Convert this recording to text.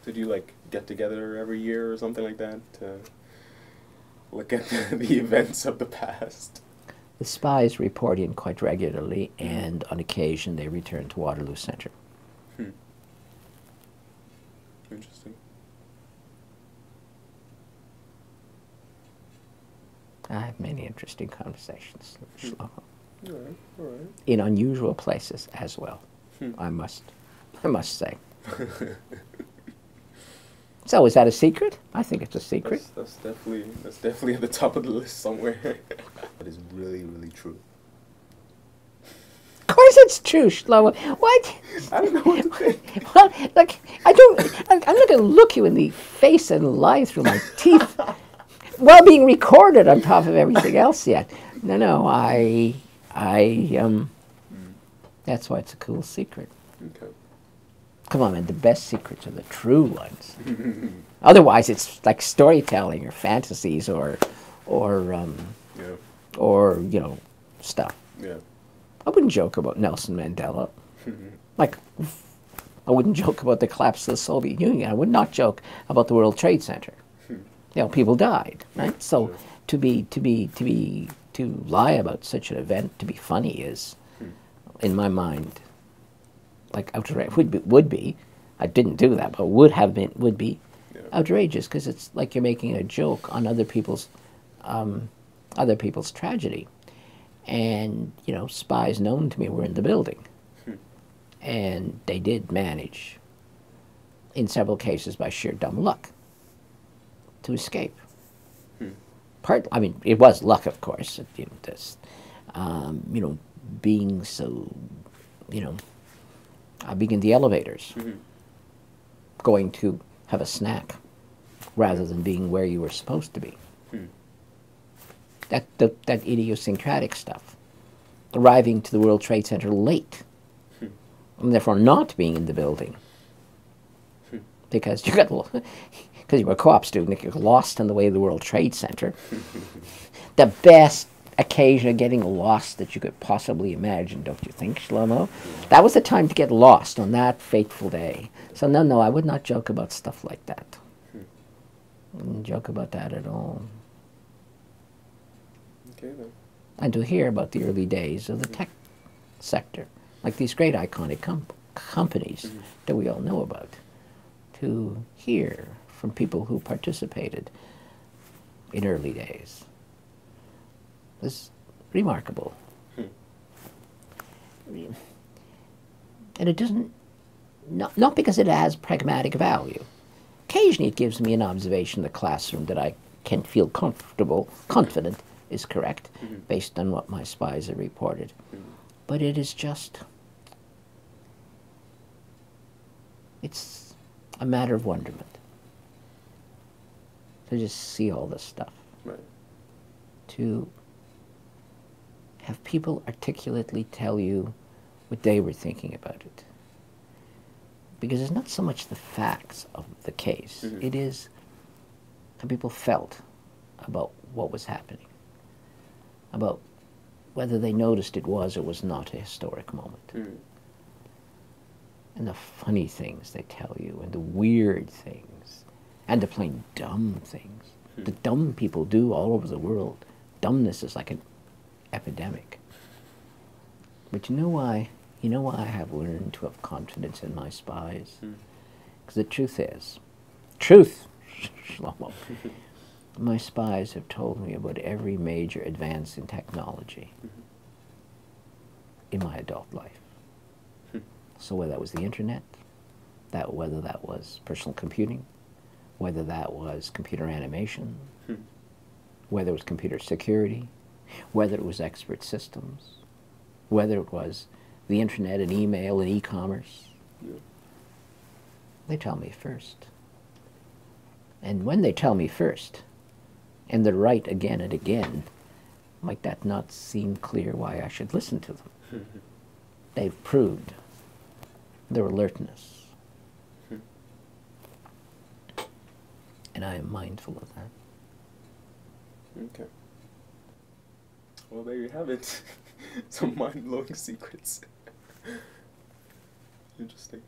Did you like get together every year or something like that to look at the events of the past? The spies report in quite regularly, and on occasion they return to Waterloo Centre. Hmm. Interesting. I have many interesting conversations, Shlomo. All right, all right. In unusual places as well. Hmm. I must say. So, is that a secret? I think it's a secret. That's definitely at the top of the list somewhere. That is really, really true. Of course it's true, Shlomo. What? I don't know what to think. Well, look, I'm not going to look you in the face and lie through my teeth while being recorded on top of everything else yet. No, that's why it's a cool secret. Okay. Come on, man, the best secrets are the true ones. Otherwise, it's like storytelling or fantasies or you know, stuff. Yeah. I wouldn't joke about Nelson Mandela. Like, I wouldn't joke about the collapse of the Soviet Union. I would not joke about the World Trade Center. You know, people died, right? So to lie about such an event, to be funny, is, in my mind, like outrageous. Would be. I didn't do that, but would be outrageous, because it's like you're making a joke on other people's tragedy. And, you know, spies known to me were in the building. And they did manage, in several cases by sheer dumb luck, to escape. I mean, it was luck, of course. You know, this, you know, being so, you know, being in the elevators, going to have a snack, rather than being where you were supposed to be. That idiosyncratic stuff. Arriving to the World Trade Center late, and therefore not being in the building, because you were a co-op student, you got lost on the way to the World Trade Center. The best occasion of getting lost that you could possibly imagine, don't you think, Shlomo? That was the time to get lost, on that fateful day. So no, I would not joke about stuff like that. I wouldn't joke about that at all. Okay, then. And to hear about the early days of the tech sector, like these great iconic companies that we all know about, to hear from people who participated in early days is remarkable. And it doesn't, not because it has pragmatic value. Occasionally it gives me an observation in the classroom that I can feel confident is correct, based on what my spies have reported. But it is just, it's a matter of wonderment to just see all this stuff. Right. To have people articulately tell you what they were thinking about it. Because it's not so much the facts of the case, it is how people felt about what was happening, about whether they noticed it was or was not a historic moment. And the funny things they tell you, and the weird things, and the plain dumb things that dumb people do all over the world. Dumbness is like an epidemic. But you know why? You know why I have learned to have confidence in my spies? Because the truth is, Shlomo, my spies have told me about every major advance in technology in my adult life. So whether that was the internet, whether that was personal computing, whether that was computer animation, whether it was computer security, whether it was expert systems, whether it was the internet and email and e-commerce, they tell me first. And when they tell me first, and they're right again and again, might that not seem clear why I should listen to them? They've proved their alertness. And I am mindful of that. Okay. Well, there you have it. Some mind-blowing secrets. Interesting.